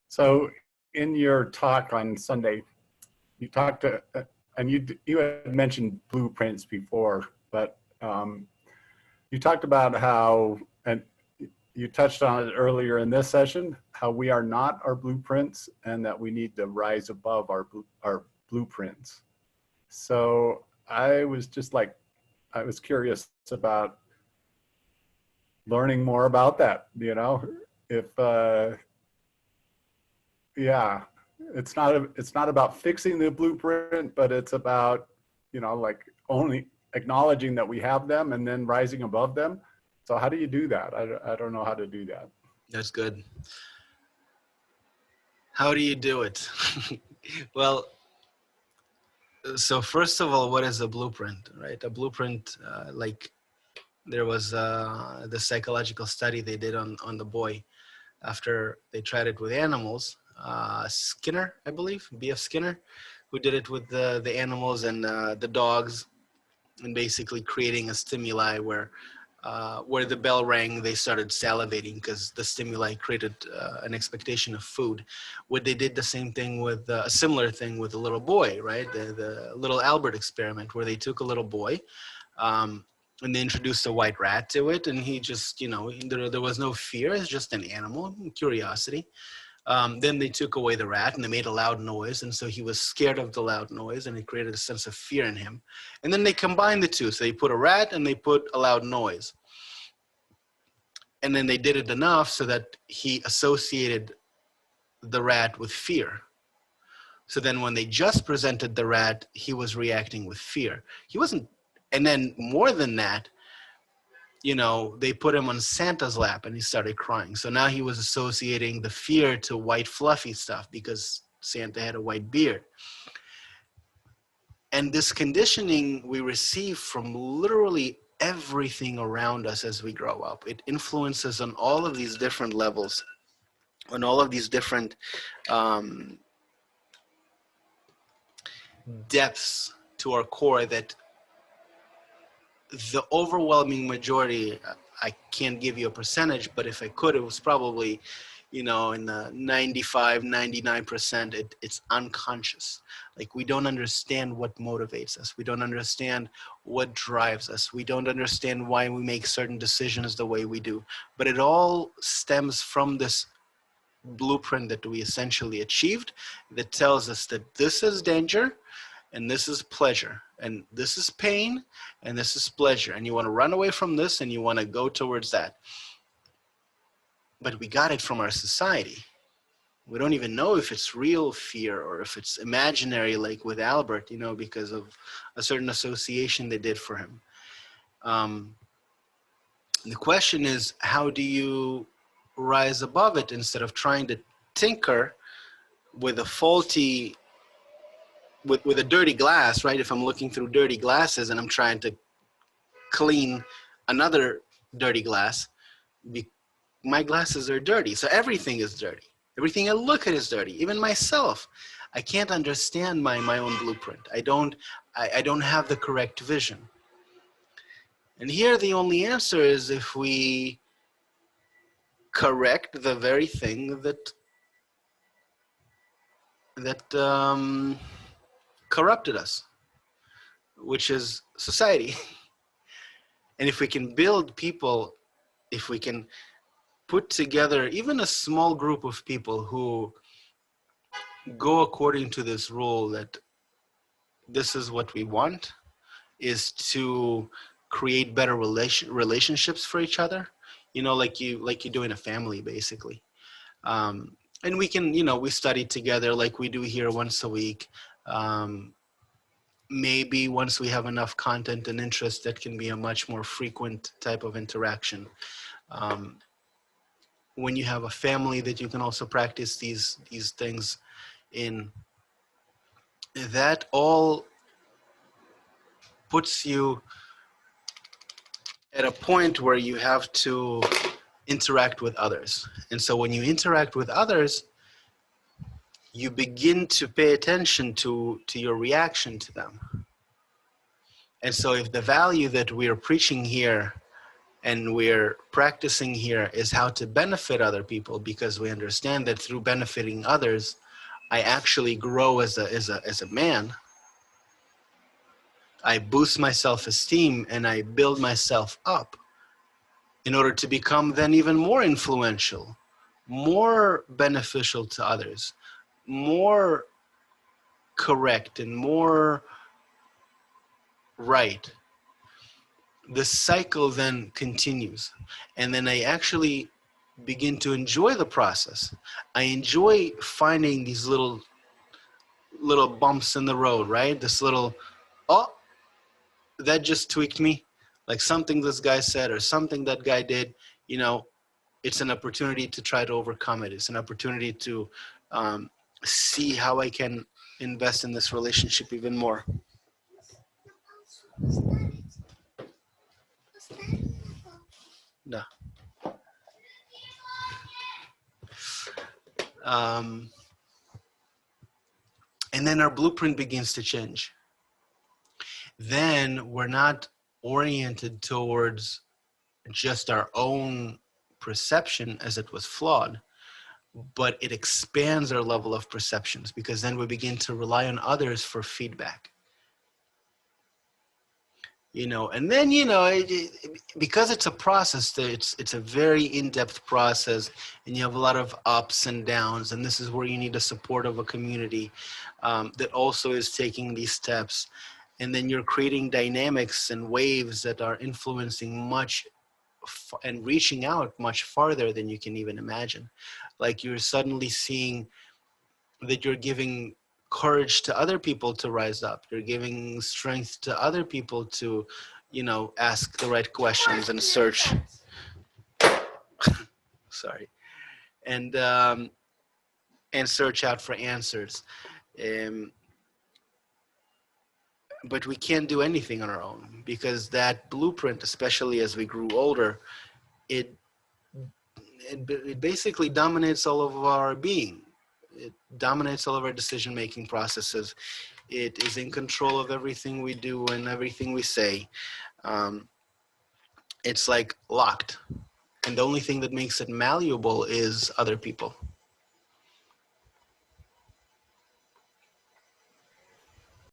So in your talk on Sunday, you talked to, and you had mentioned blueprints before, but you talked about how, and you touched on it earlier in this session, how we are not our blueprints and that we need to rise above our blueprints. So I was just like, I was curious about learning more about that, you know, if, yeah, it's not about fixing the blueprint, but it's about, you know, like only acknowledging that we have them and then rising above them. So how do you do that? I don't know how to do that. That's good. How do you do it? Well, so first of all, what is a blueprint, right? A blueprint, like there was the psychological study they did on the boy after they tried it with animals. Skinner, I believe, B.F. Skinner, who did it with the animals and the dogs, and basically creating a stimuli where the bell rang, they started salivating because the stimuli created an expectation of food. What they did the same thing with a similar thing with a little boy, right? The little Albert experiment, where they took a little boy and they introduced a white rat to it, and he just, you know, there was no fear. It's just an animal, curiosity. Then they took away the rat and they made a loud noise. And so he was scared of the loud noise and it created a sense of fear in him. And then they combined the two. So they put a rat and they put a loud noise. And then they did it enough so that he associated the rat with fear. So then when they just presented the rat, he was reacting with fear. He wasn't, and then more than that, you know, they put him on Santa's lap and he started crying. So now he was associating the fear to white fluffy stuff because Santa had a white beard. And this conditioning we receive from literally everything around us as we grow up. It influences on all of these different levels, on all of these different depths to our core that the overwhelming majority, I can't give you a percentage, but if I could, it was probably, you know, in the 95, 99%, it's unconscious. Like we don't understand what motivates us. We don't understand what drives us. We don't understand why we make certain decisions the way we do. But it all stems from this blueprint that we essentially achieved that tells us that this is danger and this is pleasure, and this is pain, and this is pleasure, and you want to run away from this, and you want to go towards that. But we got it from our society. We don't even know if it's real fear or if it's imaginary, like with Albert, you know, because of a certain association they did for him. The question is, how do you rise above it instead of trying to tinker with a faulty, with a dirty glass, right? If I'm looking through dirty glasses and I'm trying to clean another dirty glass, my glasses are dirty. So everything is dirty. Everything I look at is dirty. Even myself. I can't understand my own blueprint. I don't have the correct vision. And here the only answer is if we correct the very thing that corrupted us, which is society. And if we can build people, if we can put together even a small group of people who go according to this rule that this is what we want, is to create better relationships for each other, you know, like you do in a family, basically. And we can, you know, we study together like we do here once a week. Maybe once we have enough content and interest, that can be a much more frequent type of interaction. When you have a family that you can also practice these things in, that all puts you at a point where you have to interact with others. And so when you interact with others, you begin to pay attention to your reaction to them. And so if the value that we are preaching here and we're practicing here is how to benefit other people, because we understand that through benefiting others, I actually grow as a man. I boost my self-esteem and I build myself up in order to become then even more influential, more beneficial to others, more correct and more right. The cycle then continues, and then I actually begin to enjoy the process. I enjoy finding these little bumps in the road, right? This little, oh, that just tweaked me, like something this guy said or something that guy did. You know, it's an opportunity to try to overcome it. It's an opportunity to see how I can invest in this relationship even more. No. Um, and then our blueprint begins to change. Then we're not oriented towards just our own perception as it was flawed, but it expands our level of perceptions, because then we begin to rely on others for feedback. You know, and then, you know, because it's a process, it's a very in-depth process, and you have a lot of ups and downs, and this is where you need the support of a community that also is taking these steps. And then you're creating dynamics and waves that are influencing much and reaching out much farther than you can even imagine. Like you're suddenly seeing that you're giving courage to other people to rise up. You're giving strength to other people to, you know, ask the right questions and search. Sorry, and search out for answers. Um, but we can't do anything on our own, because that blueprint, especially as we grew older, it it basically dominates all of our being. It dominates all of our decision-making processes. It is in control of everything we do and everything we say. Um, it's like locked. And the only thing that makes it malleable is other people.